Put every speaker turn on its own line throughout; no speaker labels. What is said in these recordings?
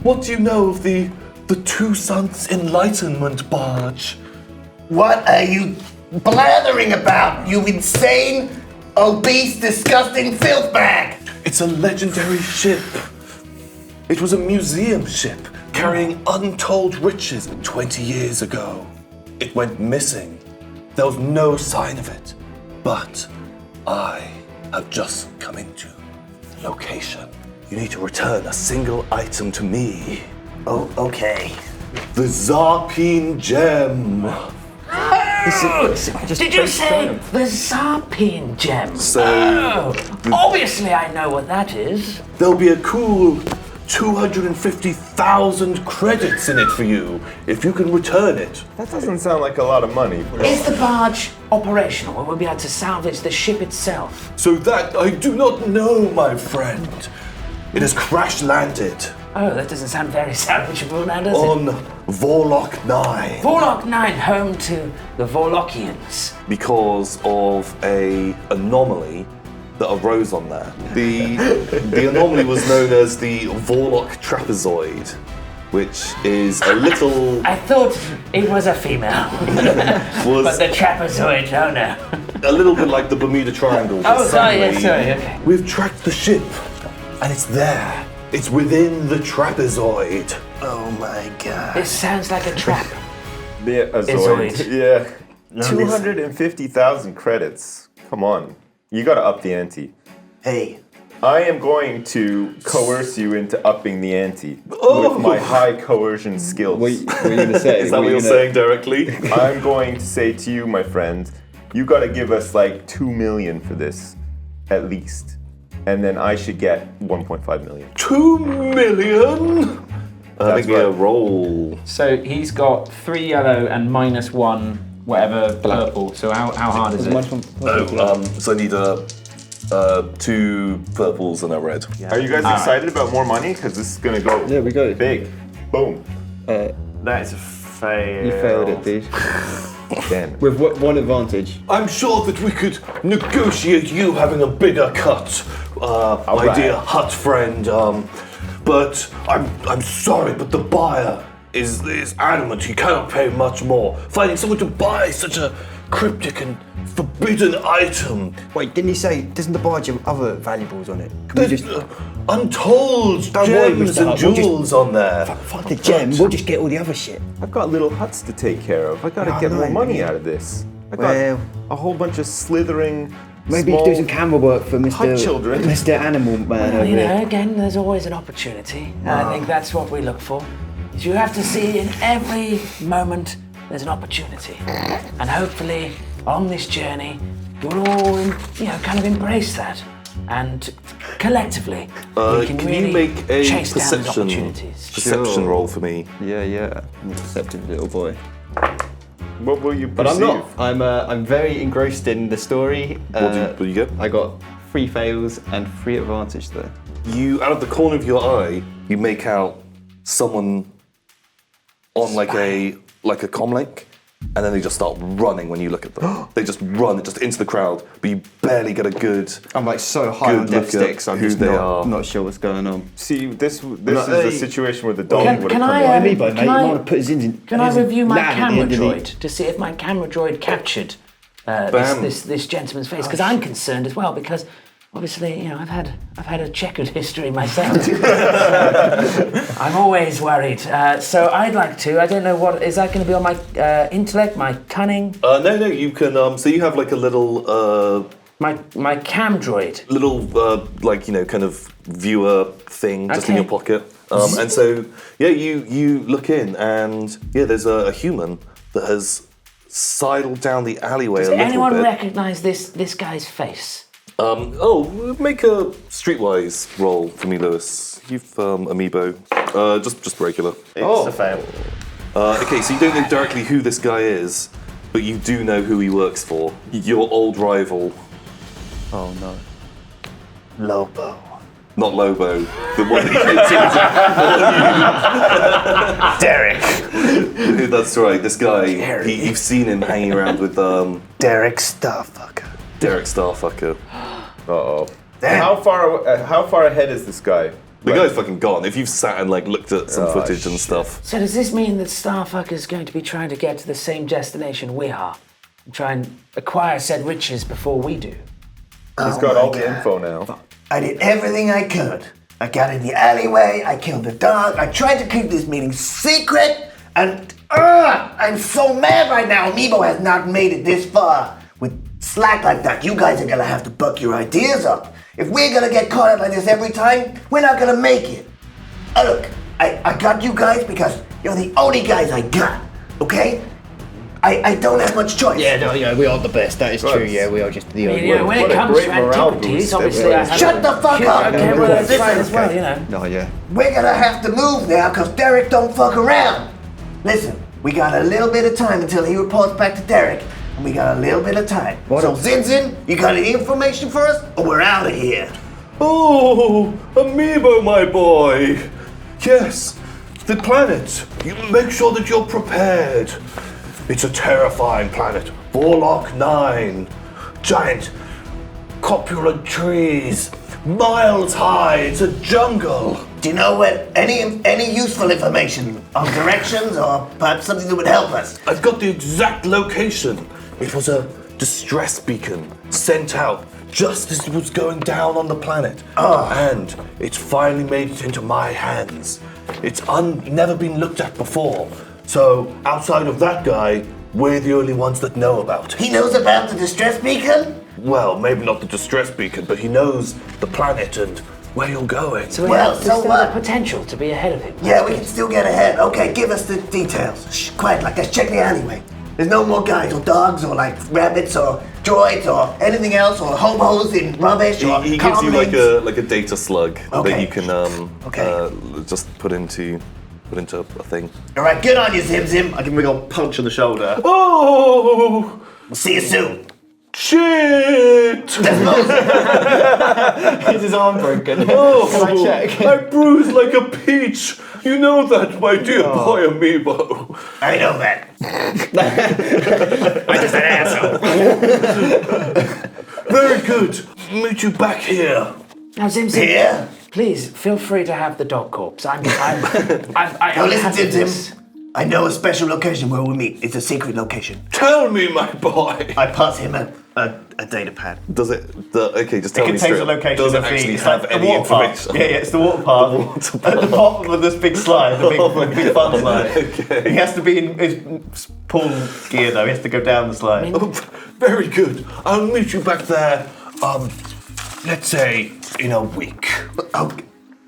what do you know of the Two Sons Enlightenment barge?
What are you blathering about, you insane, obese, disgusting filth bag?
It's a legendary ship. It was a museum ship carrying untold riches 20 years ago. It went missing. There was no sign of it. But I have just come into the location. You need to return a single item to me.
Oh, okay.
The Zarpine Gem.
Did you say the Zarpine Gem?
So,
Obviously I know what that is.
there'll be a cool 250,000 credits in it for you if you can return it.
That doesn't sound like a lot of money.
Is the barge operational? Will we be able to salvage the ship itself?
So that I do not know, my friend. It has crash landed
Oh, that doesn't sound very salvageable now, does it?
on Vorlock 9
Vorlock 9, home to the Vorlockians.
because of a anomaly that arose on there. The anomaly was known as the Vorlock trapezoid, which is a little
I thought it was a female, but the trapezoid, oh no.
a little bit like the Bermuda Triangle. but
Oh, sorry,
sadly,
sorry, okay.
We've tracked the ship, and it's there. It's within the trapezoid.
Oh my god.
This sounds like a trap.
The
Azoid.
Yeah. 250,000 credits. Come on. You gotta up the ante.
Hey,
I am going to coerce you into upping the ante
Oh.
with my high coercion skills.
What are you going to say?
Is that what you're saying directly?
I'm going to say to you, my friend, you gotta give us like 2 million for this, at least. And then I should get 1.5 million.
2 million? Make me a
right.
roll.
So he's got 3 yellow and -1 whatever purple. So how hard is it?
So I need 2 purples and a red.
Are you guys excited about more money? Because this is gonna go
we go.
big. Boom.
That is a fail.
You failed it, dude.
Damn.
With one advantage.
I'm sure that we could negotiate you having a bigger cut, my
right.
dear hut friend. But I'm sorry, but the buyer is adamant he cannot pay much more. Finding someone to buy such a cryptic and forbidden item.
Wait, didn't he say, doesn't the barge have other valuables on it? Can we
There's
just...
untold
Don't worry,
gems
Mr.
and
Hut, we'll
jewels on there.
Fuck the gem, we'll just get all the other shit.
I've got little huts to take care of. I gotta get more money out of this. I got
Well-
a whole bunch of slithering,
Maybe
small
do some camera work for
hut children.
Mr. Animal Man over
You know,
here.
again, there's always an opportunity. And I think that's what we look for. Is you have to see in every moment there's an opportunity. And hopefully, on this journey, you'll all, kind of embrace that. And collectively, we can really
you make a
chase down these
perception
opportunities.
roll for me?
Yeah. I'm a perceptive little boy.
What will you
But
perceive?
I'm not. I'm very engrossed in the story.
What do you get?
I got 3 fails and 3 advantage there.
You, out of the corner of your eye, you make out someone on like a comlink, and then they just start running when you look at them. They just run just into the crowd, but you barely get a good.
I'm like so high on
Good
death
look at
sticks. I'm
who
just
they are.
not sure what's going on.
See, this is a situation where the dog would
Can
have
I,
come in.
Ameebo, mate, you want to put his in...
Can I review my
land at the
camera
end of the-
droid to see if my camera droid captured this gentleman's face? Because I'm concerned as well. Because obviously, I've had a checkered history myself. I'm always worried. So I'd like to. I don't know what is that going to be on my intellect, my cunning,
No, you can. So you have like a little,
my cam droid.
kind of viewer thing just in
Okay.
your pocket. And so, you look in, and there's a human that has sidled down the alleyway
Does
a little
anyone
bit.
recognize this guy's face?
Make a streetwise roll for me, Lewis. You've Ameebo, just regular.
It's a fail.
Okay, so you don't know directly who this guy is, but you do know who he works for. Your old rival.
Oh no.
Lobo.
Not Lobo, the one that you
Derek.
That's right, this guy, you've seen him hanging around with
Derek Starfucker.
Derek Starfucker.
Uh-oh. How far ahead is this guy?
The guy's fucking gone. If you've sat and like looked at some footage and stuff.
So does this mean that Starfucker's going to be trying to get to the same destination we are? And try and acquire said riches before we do?
He's got all the info now.
I did everything I could. I got in the alleyway, I killed the dog, I tried to keep this meeting secret, and I'm so mad right now. Ameebo has not made it this far. With slack like that, you guys are gonna have to buck your ideas up. If we're gonna get caught up like this every time, we're not gonna make it. Look, I got you guys because you're the only guys I got, okay? I don't have much choice.
Yeah, no, we are the best. That is true. Yeah, we are just the only.
You know, when it comes to antiquities, obviously I have
Shut the fuck up!
Okay, well, that's
Listen,
fine as well, you know.
No, yeah.
We're gonna have to move now because Derek don't fuck around. Listen, we got a little bit of time until he reports back to Derek, and we got a little bit of time. So Zinzin, you got any information for us, or we're out of here?
Oh, Ameebo, my boy. Yes, the planet. You make sure that you're prepared. It's a terrifying planet. Warlock 9. Giant, corpulent trees. Miles high. It's a jungle.
Do you know what? Any useful information on directions, or perhaps something that would help us?
I've got the exact location. It was a distress beacon sent out just as it was going down on the planet. And it's finally made it into my hands. It's never been looked at before. So outside of that guy, we're the only ones that know about it.
He knows about the distress beacon?
Well, maybe not the distress beacon, but he knows the planet and where you're going.
So we
Well,
have
so
still
what?
the potential to be ahead of him.
Yeah, we can still get ahead. Okay, give us the details. Shh, quiet, like let's check the alleyway. There's no more guys or dogs or like rabbits or droids or anything else or hobos in rubbish or
He gives you like a data slug that
Okay.
you can just put into a thing.
All right, good on you, Zim Zim.
I give him a big old punch on the shoulder.
Oh
We'll see you soon.
shit!
Is his arm broken?
Oh,
Can I check?
I bruised like a peach. You know that, my dear boy Ameebo.
I know that.
I'm just an asshole.
Very good. Meet you back here.
Now, Zim Zim,
Here?
please feel free to have the dog corpse. I'm
Now listen, Zim Zim. I know a special location where we'll meet. It's a secret location.
Tell me, my boy.
I pass him a data pad.
Does it? Okay, just tell
It
me
contains
straight.
the location
Does it
of
actually
it's
have
like a
any
water park.
information?
Yeah, it's the water park. At the bottom of this big slide, the big fun slide.
Okay.
He has to be in his pool gear though. He has to go down the slide.
Oh, very good. I'll meet you back there. Let's say in a week.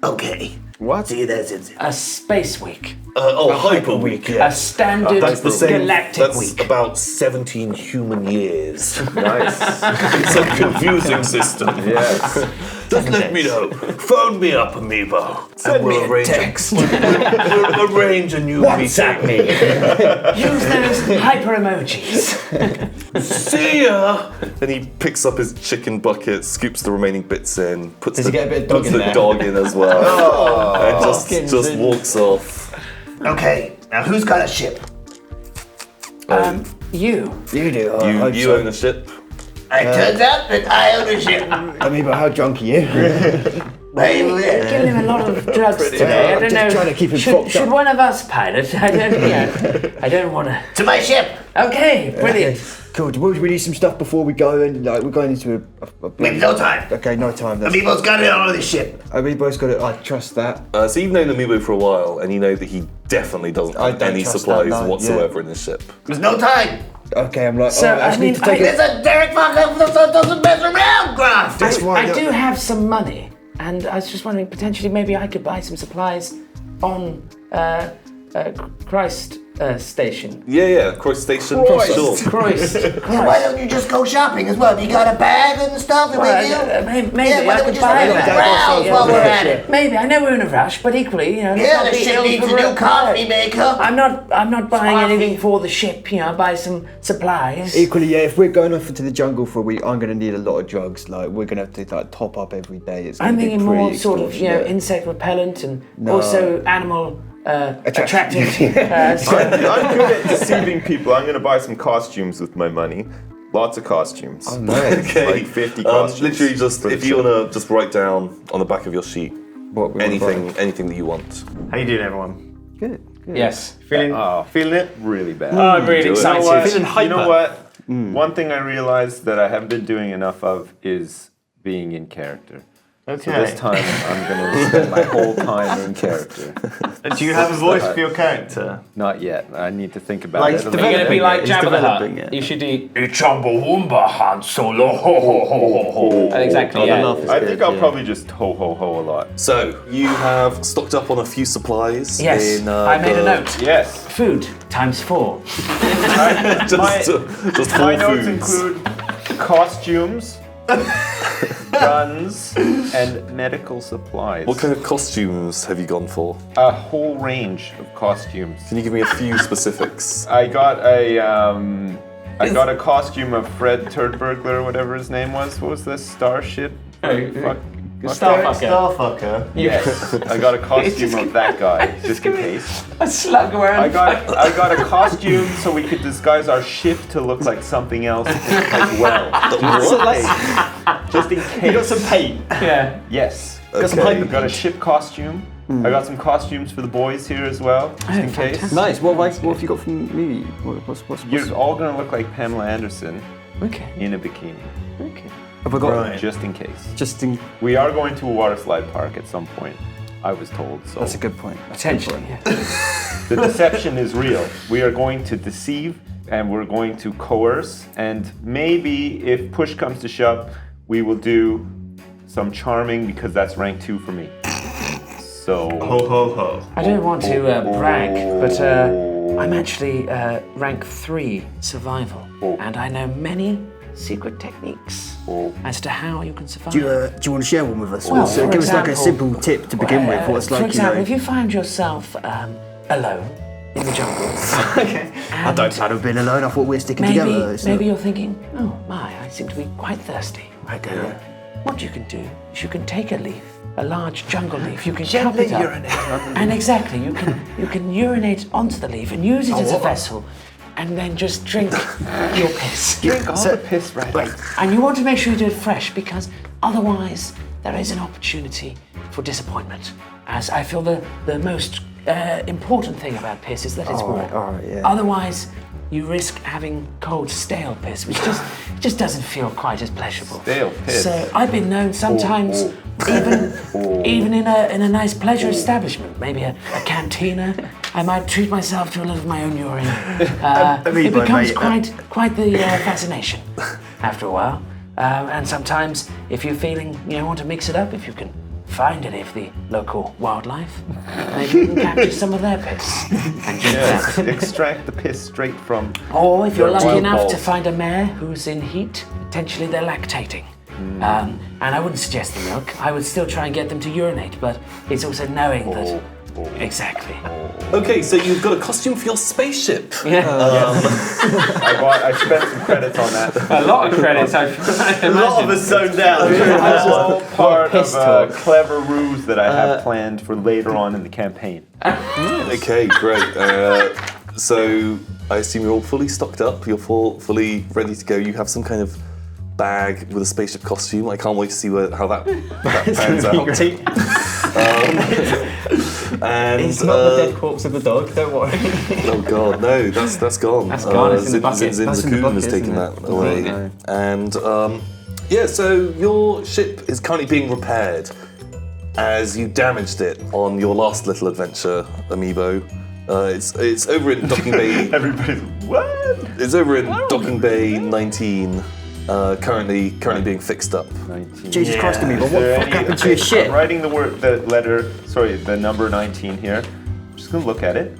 Okay.
What?
See you there, Zim Zim.
A space week.
Hyper week. Yeah.
A standard
That's the same.
galactic
That's
week.
about 17 human years.
Nice.
It's a confusing system.
Yes.
Just let me know. Phone me up, Ameebo.
Send me a text.
We'll arrange a new
WhatsApp
meeting.
me.
Use those hyper emojis.
See ya! Then he picks up his chicken bucket, scoops the remaining bits in, puts
Does he get a bit of dog
puts
in
the
there?
dog in as well, and
Fucking
just
Zin.
walks off.
Okay, now who's got a ship?
You.
You do. I hope
You
so.
own a ship.
It turns out that I own a ship.
Ameebo, how drunk are you?
Baby,
Giving him a lot of drugs today. I don't
just
know.
trying to keep him
should
propped
should
up.
one of us pilot? I don't want to.
to my ship.
Okay, brilliant.
Cool. We need some stuff before we go, and like we're going into a
We've no time.
Okay, no time. That's,
Ameebo's got it on this ship.
Ameebo's got it. I trust that.
So you've known Ameebo for a while, and you know that he definitely doesn't
I
have
don't
any
trust
supplies
that, no,
whatsoever in his ship.
There's no time.
Okay, I'm like,
So,
I just
I
need to
mean,
take it.
Listen, Derek Fucker doesn't mess around, Graf.
That's why
I do have some money, and I was just wondering potentially maybe I could buy some supplies on Christ Station.
Yeah, Cross Station.
Christ.
Sure.
Christ.
Why don't you just go shopping as well? You got a bag and stuff?
Maybe
Yeah, why
I
don't we
could
just
buy
look
that.
around while we're at it?
Maybe I know we're in a rush, but equally, you know. let's
Yeah,
not
the
be
ship
ill
needs a new
prepared.
coffee maker.
I'm not buying
Coffee.
anything for the ship. You know, buy some supplies.
Equally, yeah. If we're going off into the jungle for a week, I'm going to need a lot of drugs. Like we're going to have to like top up every day. It's
I'm
gonna be
thinking
pretty
more sort of
extortionate.
insect repellent and
No.
also animal attractive.
I'm good at deceiving people. I'm going to buy some costumes with my money. Lots of costumes.
Oh, nice.
Okay.
Like 50 costumes.
Literally, just
for the
if you
ship.
wanna just write down on the back of your sheet
What we wanna
anything that you want.
How you doing, everyone?
Good.
Yes.
Feeling it?
Really bad.
Oh, I'm really
You know
excited.
what?
Feeling hyper.
You know what? One thing I realized that I haven't been doing enough of is being in character.
Okay.
So this time I'm going to spend my whole time in character.
Do you have a voice for your character?
Not yet. I need to think about
Like,
it.
You're going to be like
He's
Jabba the
developing
Hutt.
it.
You should do
Chumbawamba Han Solo. Ho ho ho ho ho.
exactly.
Oh, the
Yeah.
laugh is
I
good,
think I'll
yeah.
probably just ho ho ho a lot.
So you have stocked up on a few supplies.
Yes.
In,
I made a note.
Yes.
Food times 4.
Just
My
four
notes
foods.
include costumes, guns, and medical supplies.
What kind of costumes have you gone for?
A whole range of costumes.
Can you give me a few specifics?
I got a costume of Fred Turdburglar, or whatever his name was. What was this? Starship?
Starfucker.
Starfucker.
Yes. I got a costume of that guy, just in case.
A slug wearing.
I got a costume so we could disguise our ship to look like something else as well. Just in case.
You got some paint.
Yeah.
Yes.
Got some
Okay.
hyper
Got a
paint.
ship costume. I got some costumes for the boys here as well, just in case.
fantastic.
Nice. What have you got from me? What's
You're all gonna look like Pamela Anderson
Okay.
in a bikini,
Okay.
have I got?
Right.
just in case.
Just in.
We are going to a water slide park at some point, I was told. So
That's a good point.
Potentially. Yeah.
the deception is real. We are going to deceive and we're going to coerce, and maybe if push comes to shove, we will do some charming because that's rank 2 for me. So
Ho ho ho.
I don't want to brag, but I'm actually rank 3 survival, and I know many secret techniques as to how you can survive.
Do you want to share one with us?
Well,
so
for
give us like a
example,
simple tip to begin with. What's
for
like,
example,
you
if
know?
you find yourself alone in the jungle,
I don't plan on being alone. I thought we were sticking together. It's
maybe
not-
you're thinking, oh my, I seem to be quite thirsty.
Right there.
What you can do is you can take a leaf, a large jungle leaf, you can chop it up, and exactly, you can urinate onto the leaf and use it as a vessel, and then just drink your piss.
drink all the piss right.
And you want to make sure you do it fresh, because otherwise there is an opportunity for disappointment. As I feel the most important thing about piss is that it's warm.
all right, yeah.
Otherwise, you risk having cold, stale piss, which just doesn't feel quite as pleasurable.
Stale piss.
So I've been known sometimes, even in a nice pleasure establishment, maybe a cantina, I might treat myself to a little of my own urine. It
Ameebo,
becomes
mate.
quite the fascination after a while. And sometimes, if you're feeling, want to mix it up, if you can find any of the local wildlife, maybe you can capture some of their piss and drink
Yes,
that.
extract the piss straight from.
Or if you're
the
lucky
wild
enough to
balls.
find a mare who's in heat, potentially they're lactating. And I wouldn't suggest the milk. I would still try and get them to urinate, but it's also knowing that. Exactly.
Okay, so you've got a costume for your spaceship.
Yeah.
I spent some credits on that.
A lot of credits, I
A lot of us zoned out.
It's all part
piss
of a
talk.
clever ruse that I have planned for later on in the campaign.
Okay, great. So I assume you're all fully stocked up. You're fully ready to go. You have some kind of bag with a spaceship costume. I can't wait to see how that pans out. And
It's not the dead corpse of the dog. Don't worry.
oh god, no, that's gone.
That's gone, it's in the bucket.
That's in the
Zinzakun
bucket,
has taken
isn't
that
it?
away.
No.
And yeah, so your ship is currently being repaired as you damaged it on your last little adventure, Ameebo. It's over in Docking Bay.
Everybody's what?
It's over in Docking Bay 19. Currently being fixed up.
Jesus Christ, Ameebo, what
Is there
the fuck
any-
happened to your shit?
I'm writing the number 19 here. I'm just gonna look at it.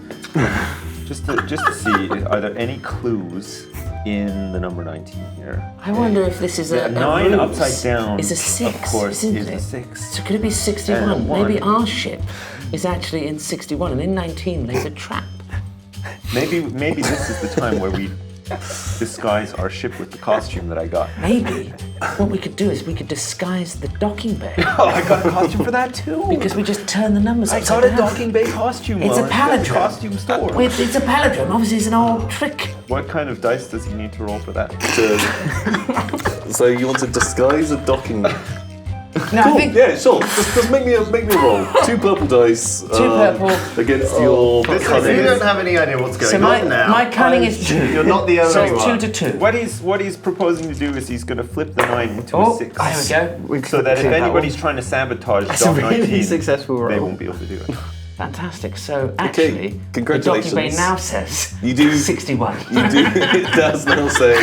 just to see, are there any clues in the number 19 here?
I wonder if this is a
9
ruse.
upside down,
Is a 6,
of course,
isn't
is
it?
a 6.
So could it be
And
61?
a 1.
Maybe our ship is actually in 61, and in 19 lays a trap.
Maybe this is the time where we disguise our ship with the costume that I got.
Maybe what we could do is we could disguise the docking bay.
Oh, I got a costume for that too.
Because we just turn the numbers
I
upside
got a
down.
docking bay costume.
It's a
Lawrence.
palindrome.
Costume store.
It's a palindrome. Obviously, it's an old trick.
What kind of dice does he need to roll for that?
So you want to disguise a docking?
No,
Cool.
I think
Yeah, sure. Just make me a roll. 2 purple dice. 2
purple.
against your
You
cunning.
don't have any idea what's going
so.
on now.
My cunning is 2.
You're not the only
So
one.
2 to 2.
What he's proposing to do is he's going to flip the 9 into
Oh,
a 6.
there we go.
So that if anybody's trying to sabotage Doc 19,
successful roll.
they won't be able to do it.
Fantastic. So actually, the
congratulations.
docking bay now says
You do-
61.
You do. It does now say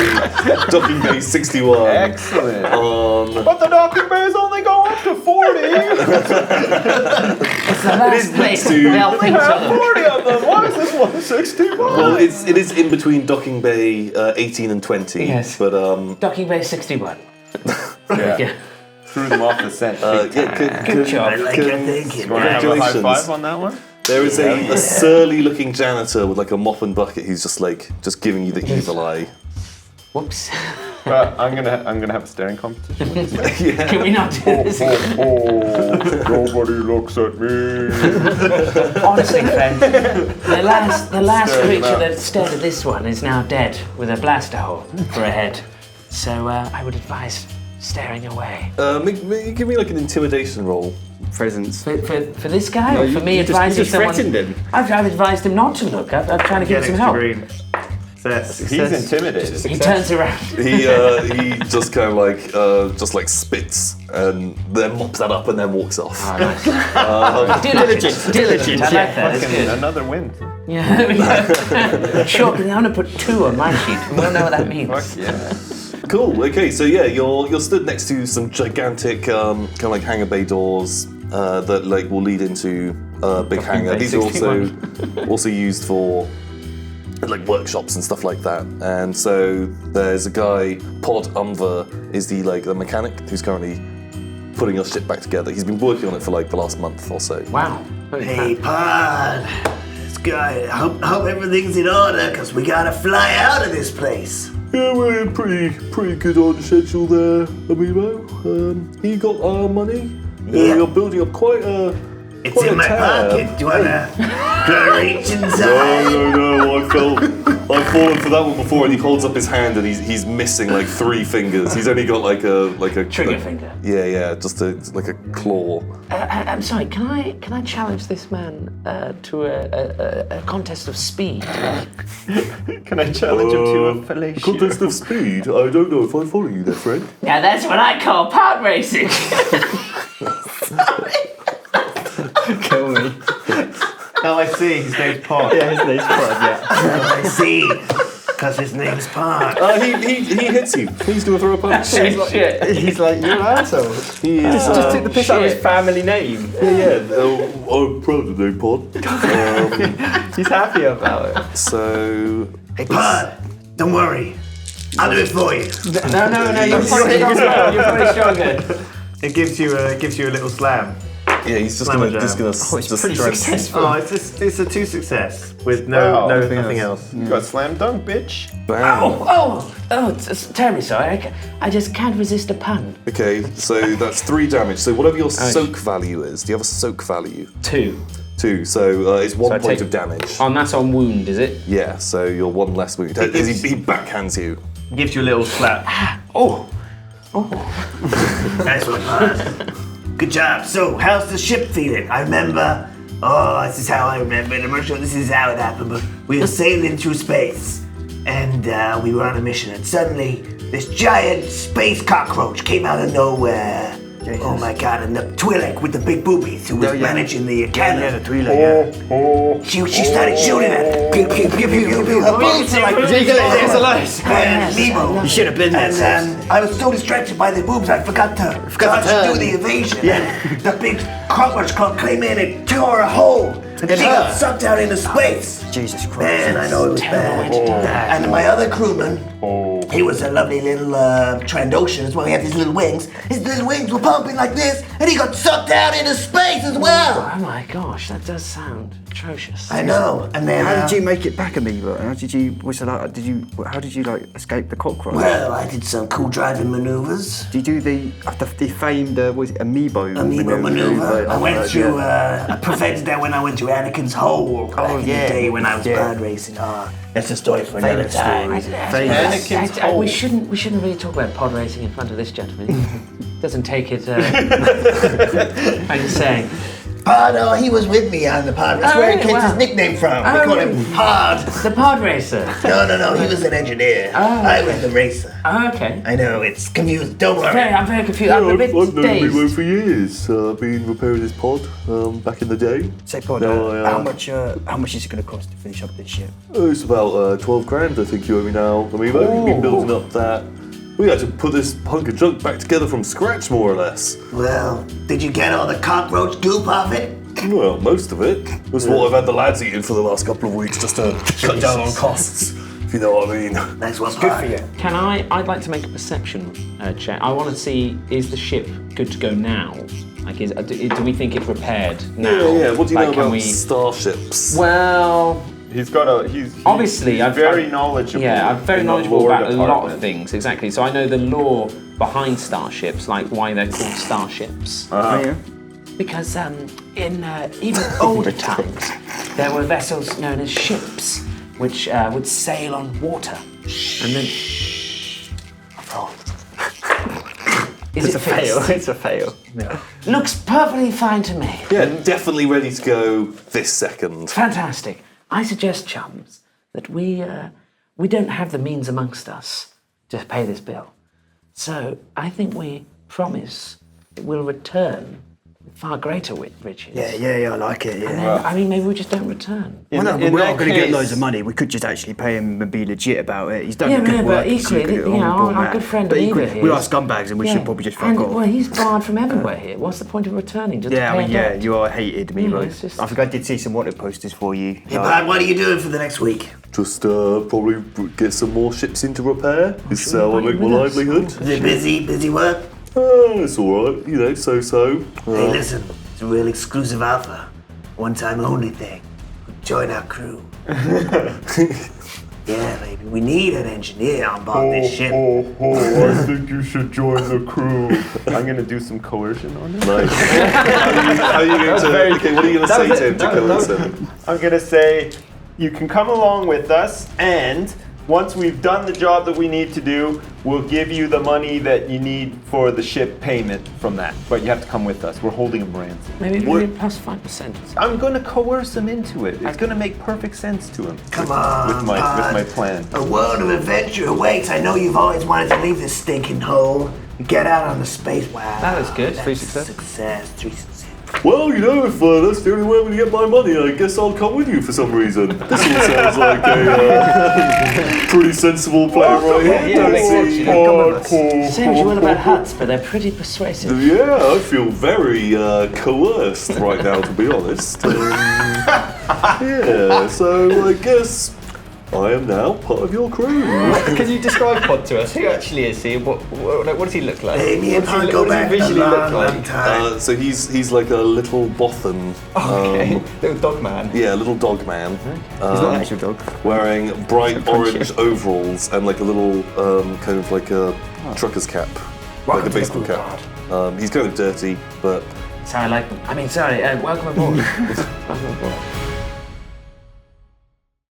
docking bay 61.
Excellent.
On
But the docking bays only go up to 40.
It's the last place
to-
they'll
We
think
have
to.
40 of them. Why is this one 61?
well, it is in between docking bay 18 and 20.
Yes.
But
Docking bay 61. Yeah.
Threw them off the scent.
Good job.
I like your thinking.
Want to have a high
Congratulations.
five on that one?
there is a surly-looking janitor with like a mop and bucket who's just giving you the evil eye.
Whoops.
I'm gonna have a staring competition with this guy.
Can we not do this?
Nobody looks at me.
Honestly, friend, the last
Staring
creature
out.
that stared at this one is now dead with a blaster hole for a head. So I would advise staring away.
Give me like an intimidation roll.
Presence.
For this guy,
No,
or
you-
for me
you just-
advising
you just
someone?
threatened him.
I've advised him not to look. I'm trying to give him some help.
He's intimidated.
He turns around.
He just kind of like spits and then mops that up and then walks off.
Oh, nice. Diligent. I like that. It's
Fucking
good.
another win.
Yeah. Sure, because I'm going to put 2 on my sheet. We don't know what that means.
Fuck yeah.
Cool. Okay, so yeah, you're stood next to some gigantic kind of like hangar bay doors that like will lead into a big hangar.
bay
These are
61.
also used for like workshops and stuff like that. And so there's a guy, Pod Umver, is the mechanic who's currently putting your ship back together. He's been working on it for like the last month or so.
Wow.
Hey, Pod. It's good. Hope everything's in order, because we gotta fly out of this place.
Yeah, we're pretty good on schedule there, Ameebo. You got our money?
Yeah.
You're building up quite a.
It's
quite
in
a
my
tab.
pocket. Do you wanna reach inside?
No. I've fallen for that one before, and he holds up his hand, and he's missing like 3 fingers. He's only got like a
Trigger finger.
Yeah, just like a claw.
I'm sorry, can I challenge this man to a contest of speed?
Can I challenge him to a fellatio?
Contest of speed. I don't know if I follow you there, friend.
Now that's what I call pod racing.
Kill me.
Now I see, his name's Pod.
Yeah, his name's Pod, yeah.
I see. Because his name's Pod.
He hits you. Please do a throw a punch.
Shit.
He's like, you're an asshole.
He is.
Just took the piss out of his
shit.
family name.
Yeah. I'm proud of the name Pod.
He's happy about it.
So.
Hey, Pod. Don't worry. I'll do it for you.
No, you're probably stronger.
It gives you a little slam.
Yeah, he's just
Slam
gonna
it
just
down.
gonna
It's
just
pretty
like-
successful.
Oh, it's a 2 success with
Wow.
nothing else.
You got slam dunk, bitch.
Bam.
Terribly sorry. I just can't resist a pun.
Okay, so that's 3 damage. So whatever your soak value is, do you have a soak value?
2.
2. So it's 1
I
point
take-
of damage.
And that's on wound, is it?
Yeah, so you're 1 less wound. As he backhands you.
Gives you a little slap.
Oh.
Nice one, Pod. Good job. So, how's the ship feeling? I remember. Oh, this is how I remember it. I'm not sure this is how it happened, but we were sailing through space, and we were on a mission, and suddenly this giant space cockroach came out of nowhere. Oh my God! And the Twi'lek with the big boobies, who was managing the cannon.
Yeah, the Twi'lek,
She started shooting at it. Pew, pew, pew, pew, pew, pew.
It's a lie.
And Nemo.
You should have been there.
And I was so distracted by the boobs, I forgot to do the evasion. And the big cockroach came in and tore a hole. And she got sucked out into space.
Jesus Christ.
Man, I know it was bad. And my other crewman, he was a lovely little Trandoshan as well. He had these little wings. His little wings were pumping like this, and he got sucked out into space as well.
Oh my gosh, that does sound atrocious.
I know. And then
How did you make it back, Ameebo? How did you? How did you like escape the cockroach?
Well, I did some cool driving maneuvers.
Did you do the famed was it Ameebo
Maneuver. I went through. I perfected that when I went to Anakin's hole back in the day when I was bird racing. That's a story for another time.
We shouldn't really talk about pod racing in front of this gentleman. He doesn't take it. I'm just saying.
Pod, he was with me on the pod. That's where he gets his nickname from. We call him Pod.
The pod racer.
No, he was an engineer. I was the racer.
Oh, okay.
I know, it's confused. Don't worry.
I'm very confused. I'm a bit
I've known
dazed.
Ameebo for years. I've been repairing his pod back in the day.
Say, Pod, how much is it going to cost to finish up this ship?
It's about 12 grand, I think you owe me now. Ameebo, you've been building up that. We had to put this hunk of junk back together from scratch, more or less.
Well, did you get all the cockroach goop off it?
Well, most of it. That's what I've had the lads eating for the last couple of weeks, just to cut down on costs, if you know what I mean.
That's what's good for you.
Can I'd like to make a perception check. I want to see, is the ship good to go now? Like, do we think it's repaired now?
Yeah. What do you know
can
about starships?
Well,
He's
obviously, I'm
very knowledgeable.
Yeah, I'm very
in the
knowledgeable
lore
about a lot of
department.
things, exactly. So I know the lore behind starships, like why they're called starships.
Oh, yeah.
Because in even older times, there were vessels known as ships, which would sail on water. And then...
It's a fail. It's a fail.
Yeah.
Looks perfectly fine to me.
Yeah, definitely ready to go this second.
Fantastic. I suggest, chums, that we don't have the means amongst us to pay this bill. So I think we promise that we'll return with far greater riches.
Yeah, I like it.
And
Yeah.
then, I mean, maybe we just don't return.
Well, no, but
in
we're
that
not going to get
case-
loads of money. We could just actually pay him and be legit about it. He's done
Yeah,
good
no,
work.
but equally,
He's a
you know,
honourable
our
man.
good friend
But
Ameebo
equally,
here
we are
is-
scumbags and we should probably just fuck
and,
off.
well, he's barred from everywhere here. What's the point of returning? Just to
Yeah, I
pay
mean,
a
yeah,
debt?
you are hated, Ameebo.
it's just-
I think I did see some wanted posters for you.
Hey, Pod, what are you doing for the next week?
Just probably get some more ships into repair. It's how I make my
with us.
livelihood.
Is it busy work?
It's alright, you know, so.
Hey, listen, it's a real exclusive offer. One-time only thing. Join our crew. Yeah, baby, we need an engineer on board this ship.
I think you should join the crew. I'm gonna do some coercion on him.
Nice. How are you going to? Okay, what are you going to say to him to coerce him?
I'm gonna say, you can come along with us, and once we've done the job that we need to do, we'll give you the money that you need for the ship payment from that. But you have to come with us. We're holding him ransom.
Maybe
What?
plus 5%.
I'm gonna coerce him into it. It's gonna make perfect sense to him.
Come on,
with my
Pod.
plan.
A world of adventure awaits. I know you've always wanted to leave this stinking hole. Get out on the space. Wow.
That was good.
That's
3 success.
Success. 3 success.
Well, you know, if that's the only way I'm going to get my money, I guess I'll come with you for some reason. This all sounds like a pretty sensible plan right here.
Yeah,
Don't see-
Same as you will about huts, but they're pretty persuasive.
Yeah, I feel very coerced right now, to be honest. Yeah, so I guess I am now part of your crew.
Can you describe Pod to us? Who actually is he? What does he look like?
Hey, me and
What does
Pod
he
go
what does
back
he
a
visually
long,
look like?
long time.
So he's like a little bothan.
Okay, little dog man.
Yeah, little dog man.
He's not an actual dog.
Wearing bright orange overalls and like a little kind of like a trucker's cap. Like a baseball cap. He's kind of dirty, but
That's how I like them. I mean, sorry, welcome aboard. Welcome aboard.